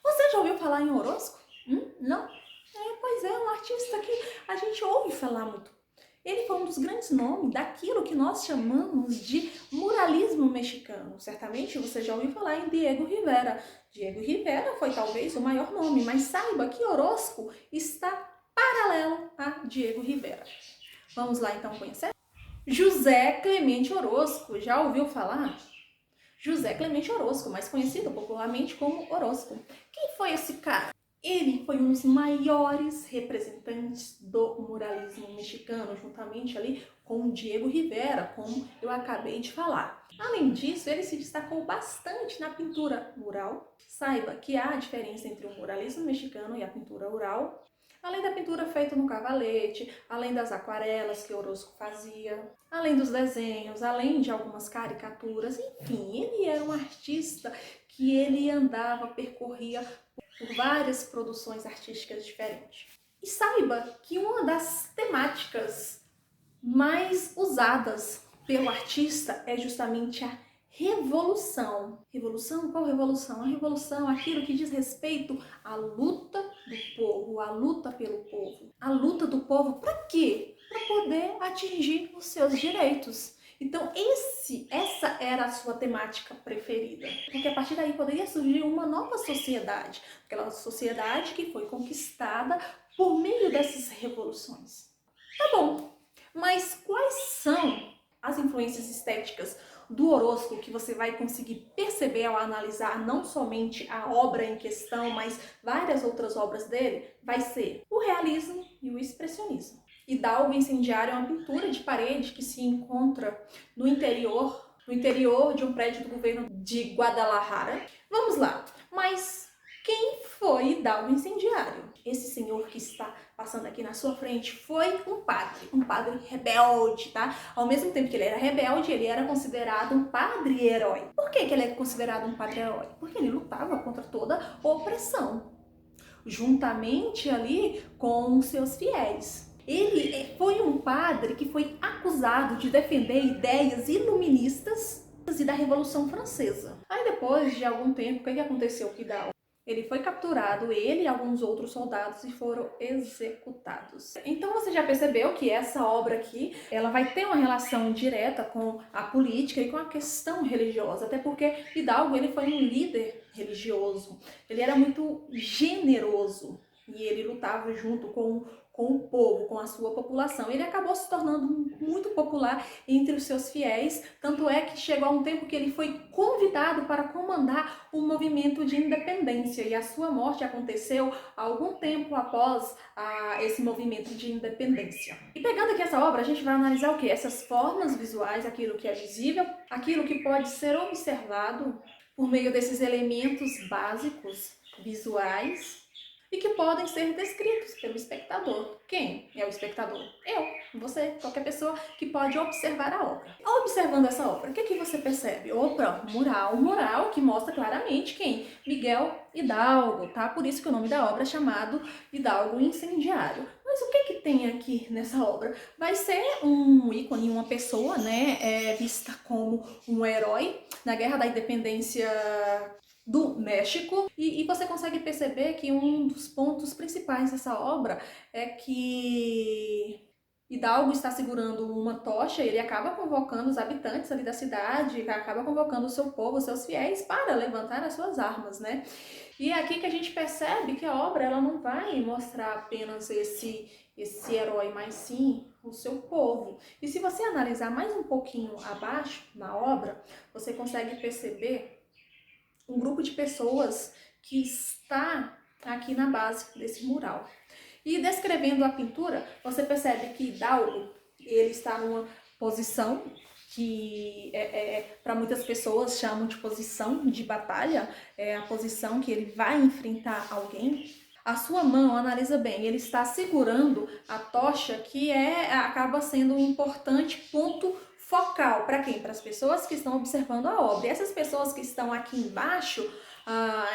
Você já ouviu falar em Orozco? Não? Pois é um artista que a gente ouve falar muito. Ele foi um dos grandes nomes daquilo que nós chamamos de muralismo mexicano. Certamente você já ouviu falar em Diego Rivera. Diego Rivera foi talvez o maior nome, mas saiba que Orozco está paralelo a Diego Rivera. Vamos lá então conhecer? José Clemente Orozco, já ouviu falar? José Clemente Orozco, mais conhecido popularmente como Orozco. Quem foi esse cara? Ele foi um dos maiores representantes do muralismo mexicano, juntamente ali com o Diego Rivera, como eu acabei de falar. Além disso, ele se destacou bastante na pintura mural. Saiba que há diferença entre o muralismo mexicano e a pintura mural. Além da pintura feita no cavalete, além das aquarelas que Orozco fazia, além dos desenhos, além de algumas caricaturas, enfim, ele era um artista que ele andava, percorria por várias produções artísticas diferentes. E saiba que uma das temáticas mais usadas pelo artista é justamente a revolução. Revolução? Qual revolução? A revolução, aquilo que diz respeito à luta do povo, à luta pelo povo. A luta do povo para quê? Para poder atingir os seus direitos. Então essa era a sua temática preferida, porque a partir daí poderia surgir uma nova sociedade, aquela sociedade que foi conquistada por meio dessas revoluções. Tá bom, mas quais são as influências estéticas do Orozco que você vai conseguir perceber ao analisar não somente a obra em questão, mas várias outras obras dele? Vai ser o realismo e o expressionismo. Hidalgo Incendiário é uma pintura de parede que se encontra no interior de um prédio do governo de Guadalajara. Vamos lá, mas quem foi Hidalgo Incendiário? Esse senhor que está passando aqui na sua frente foi um padre rebelde, tá? Ao mesmo tempo que ele era rebelde, ele era considerado um padre-herói. Por que ele é considerado um padre-herói? Porque ele lutava contra toda opressão, juntamente ali com os seus fiéis. Ele foi um padre que foi acusado de defender ideias iluministas e da Revolução Francesa. Aí depois de algum tempo, o que aconteceu com Hidalgo? Ele foi capturado, ele e alguns outros soldados, e foram executados. Então você já percebeu que essa obra aqui, ela vai ter uma relação direta com a política e com a questão religiosa, até porque Hidalgo, ele foi um líder religioso, ele era muito generoso e ele lutava junto com o povo, com a sua população. Ele acabou se tornando muito popular entre os seus fiéis, tanto é que chegou a um tempo que ele foi convidado para comandar o movimento de independência, e a sua morte aconteceu algum tempo após esse movimento de independência. E pegando aqui essa obra, a gente vai analisar o que? Essas formas visuais, aquilo que é visível, aquilo que pode ser observado por meio desses elementos básicos visuais e que podem ser descritos pelo espectador. Quem é o espectador? Eu, você, qualquer pessoa que pode observar a obra. Observando essa obra, o que você percebe? Opa, mural que mostra claramente quem? Miguel Hidalgo, tá? Por isso que o nome da obra é chamado Hidalgo Incendiário. Mas o que tem aqui nessa obra? Vai ser um ícone, uma pessoa, né, vista como um herói na Guerra da Independência do México, e você consegue perceber que um dos pontos principais dessa obra é que Hidalgo está segurando uma tocha, ele acaba convocando os habitantes ali da cidade, acaba convocando o seu povo, os seus fiéis, para levantar as suas armas, né? E é aqui que a gente percebe que a obra, ela não vai mostrar apenas esse herói, mas sim o seu povo. E se você analisar mais um pouquinho abaixo na obra, você consegue perceber um grupo de pessoas que está aqui na base desse mural. E descrevendo a pintura, você percebe que Hidalgo, ele está numa posição que para muitas pessoas chamam de posição de batalha, é a posição que ele vai enfrentar alguém. A sua mão, analisa bem, ele está segurando a tocha, que acaba sendo um importante ponto focal para quem? Para as pessoas que estão observando a obra. E essas pessoas que estão aqui embaixo,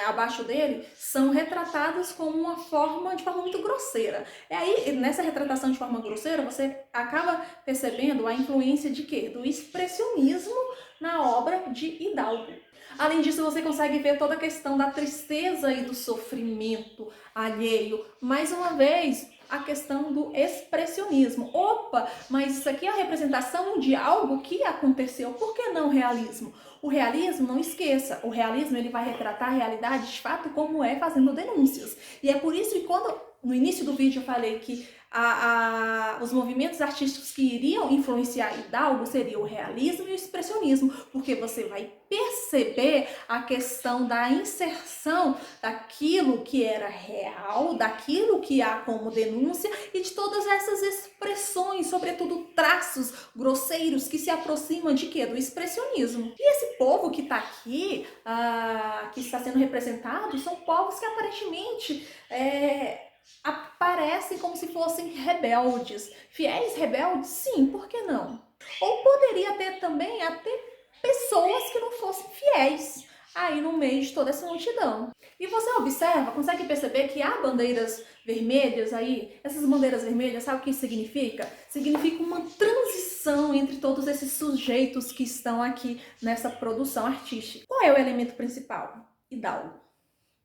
abaixo dele, são retratadas como de forma muito grosseira. E aí, nessa retratação de forma grosseira, você acaba percebendo a influência de quê? Do expressionismo na obra de Hidalgo. Além disso, você consegue ver toda a questão da tristeza e do sofrimento alheio. Mais uma vez, a questão do expressionismo. Opa, mas isso aqui é a representação de algo que aconteceu. Por que não realismo? O realismo, não esqueça, o realismo ele vai retratar a realidade de fato como é, fazendo denúncias. E é por isso que quando no início do vídeo eu falei que os movimentos artísticos que iriam influenciar Hidalgo seriam o realismo e o expressionismo, porque você vai perceber a questão da inserção daquilo que era real, daquilo que há como denúncia e de todas essas expressões, sobretudo traços grosseiros que se aproximam de quê? Do expressionismo. E esse povo que está aqui, que está sendo representado, são povos que aparentemente aparecem como se fossem rebeldes. Fiéis rebeldes? Sim, por que não? Ou poderia ter também até pessoas que não fossem fiéis aí no meio de toda essa multidão. E você observa, consegue perceber que há bandeiras vermelhas aí? Essas bandeiras vermelhas, sabe o que significa? Significa uma transição entre todos esses sujeitos que estão aqui nessa produção artística. Qual é o elemento principal? Hidalgo.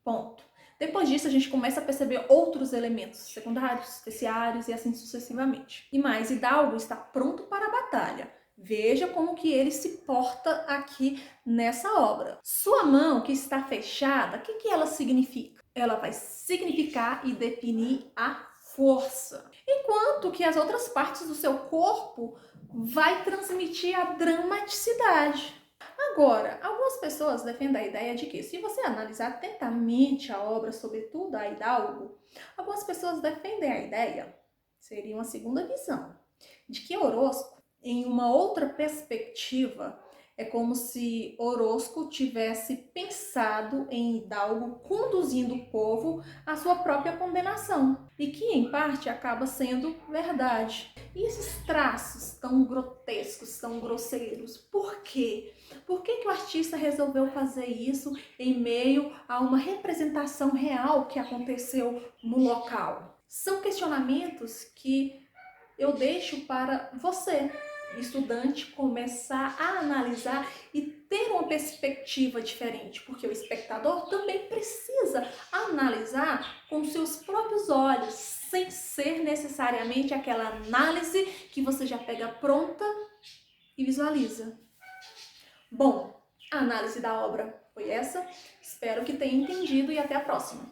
Ponto. Depois disso, a gente começa a perceber outros elementos secundários, terciários e assim sucessivamente. E mais, Hidalgo está pronto para a batalha. Veja como que ele se porta aqui nessa obra. Sua mão que está fechada, o que ela significa? Ela vai significar e definir a força. Enquanto que as outras partes do seu corpo vai transmitir a dramaticidade. Agora, algumas pessoas defendem a ideia de que, se você analisar atentamente a obra, sobretudo a Hidalgo, algumas pessoas defendem a ideia, seria uma segunda visão, de que Orosco, em uma outra perspectiva, é como se Orosco tivesse pensado em Hidalgo conduzindo o povo à sua própria condenação, e que, em parte, acaba sendo verdade. E esses traços tão grotescos, tão grosseiros, por quê? Por que o artista resolveu fazer isso em meio a uma representação real que aconteceu no local? São questionamentos que eu deixo para você, estudante, começar a analisar e ter uma perspectiva diferente, porque o espectador também precisa analisar com seus próprios olhos, sem ser necessariamente aquela análise que você já pega pronta e visualiza. Bom, a análise da obra foi essa. Espero que tenha entendido e até a próxima.